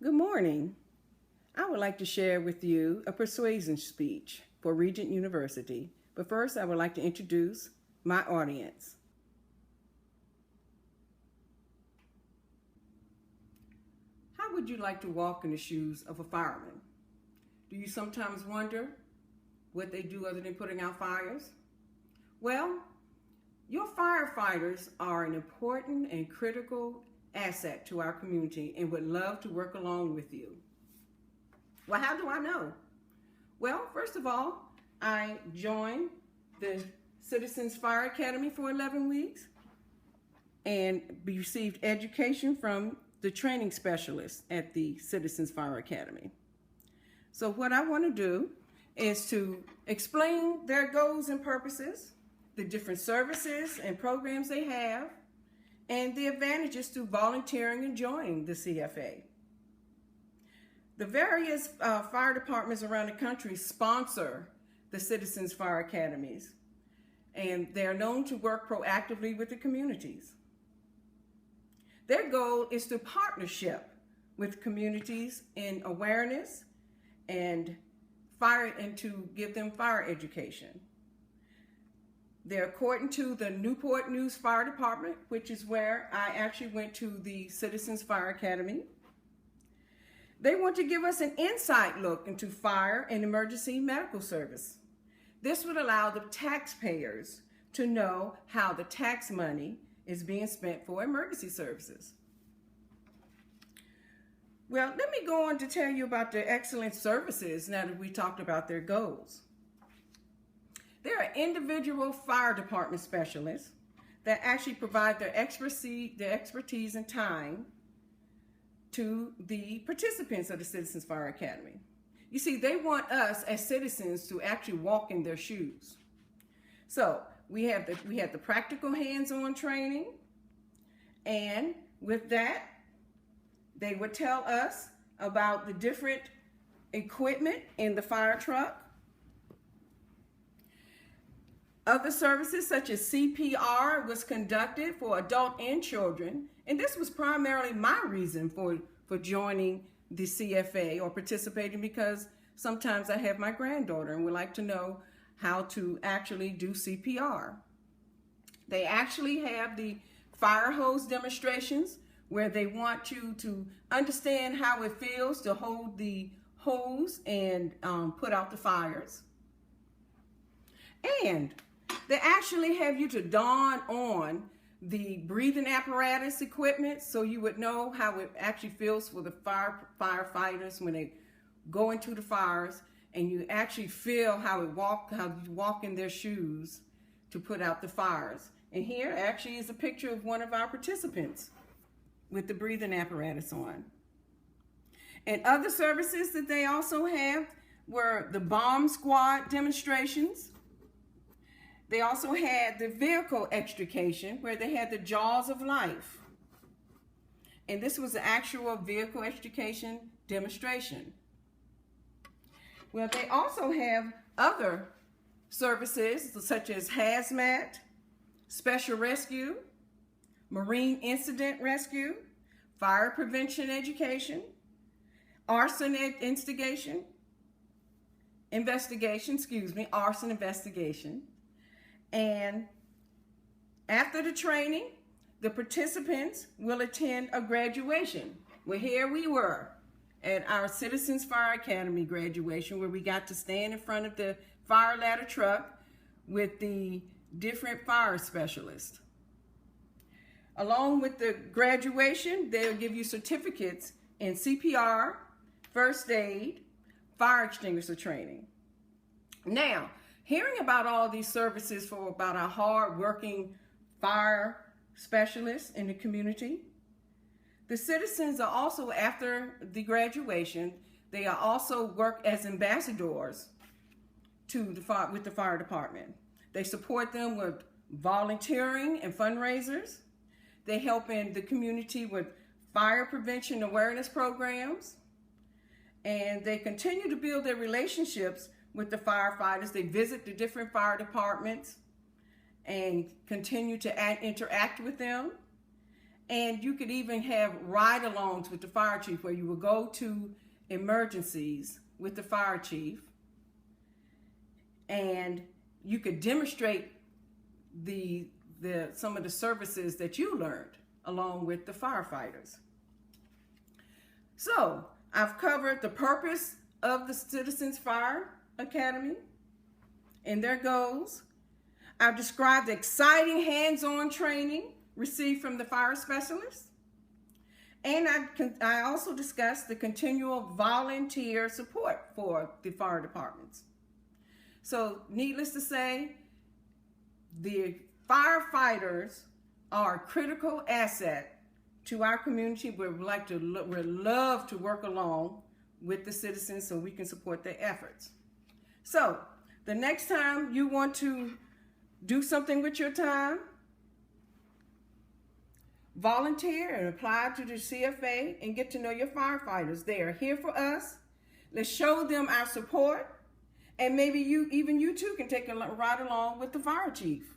Good morning. I would like to share with you a persuasion speech for Regent University, but first I would like to introduce my audience. How would you like to walk in the shoes of a fireman? Do you sometimes wonder what they do other than putting out fires? Well, your firefighters are an important and critical asset to our community and would love to work along with you. Well, how do I know? Well, first of all, I joined the Citizens Fire Academy for 11 weeks and received education from the training specialist at the Citizens Fire Academy. So what I want to do is to explain their goals and purposes, the different services and programs they have, and the advantages to volunteering and joining the CFA. The various fire departments around the country sponsor the Citizens Fire Academies, and they're known to work proactively with the communities. Their goal is to partnership with communities in awareness and to give them fire education. They're according to the Newport News Fire Department, which is where I actually went to the Citizens Fire Academy. They want to give us an inside look into fire and emergency medical service. This would allow the taxpayers to know how the tax money is being spent for emergency services. Well, let me go on to tell you about the excellent services now that we talked about their goals. There are individual fire department specialists that actually provide their expertise and time to the participants of the Citizens Fire Academy. You see, they want us as citizens to actually walk in their shoes. So we have the practical hands-on training, and with that, they would tell us about the different equipment in the fire truck. Other services such as CPR was conducted for adult and children, and this was primarily my reason for joining the CFA or participating, because sometimes I have my granddaughter and would like to know how to actually do CPR. They actually have the fire hose demonstrations where they want you to understand how it feels to hold the hose and put out the fires. And they actually have you to don on the breathing apparatus equipment so you would know how it actually feels for the firefighters when they go into the fires, and you actually feel how you walk in their shoes to put out the fires. And here actually is a picture of one of our participants with the breathing apparatus on. And other services that they also have were the bomb squad demonstrations. They also had the vehicle extrication, where they had the jaws of life. And this was the actual vehicle extrication demonstration. Well, they also have other services such as hazmat, special rescue, marine incident rescue, fire prevention education, arson investigation, And after the training, the participants will attend a graduation. Well, here we were at our Citizens Fire Academy graduation, where we got to stand in front of the fire ladder truck with the different fire specialists. Along with the graduation, they'll give you certificates in CPR, first aid, fire extinguisher training. Now, hearing about all these services about our hard-working fire specialists in the community, the citizens are also, after the graduation, they are also work as ambassadors with the fire department. They support them with volunteering and fundraisers. They help in the community with fire prevention awareness programs. And they continue to build their relationships with the firefighters. They visit the different fire departments and continue to interact with them. And you could even have ride-alongs with the fire chief where you will go to emergencies with the fire chief and you could demonstrate some of the services that you learned along with the firefighters. So I've covered the purpose of the Citizens Fire Academy and their goals. I've described the exciting hands-on training received from the fire specialists. And I also discussed the continual volunteer support for the fire departments. So needless to say, the firefighters are a critical asset to our community. We'd love to work along with the citizens so we can support their efforts. So the next time you want to do something with your time, volunteer and apply to the CFA and get to know your firefighters. They are here for us. Let's show them our support, and maybe you too can take a ride along with the fire chief.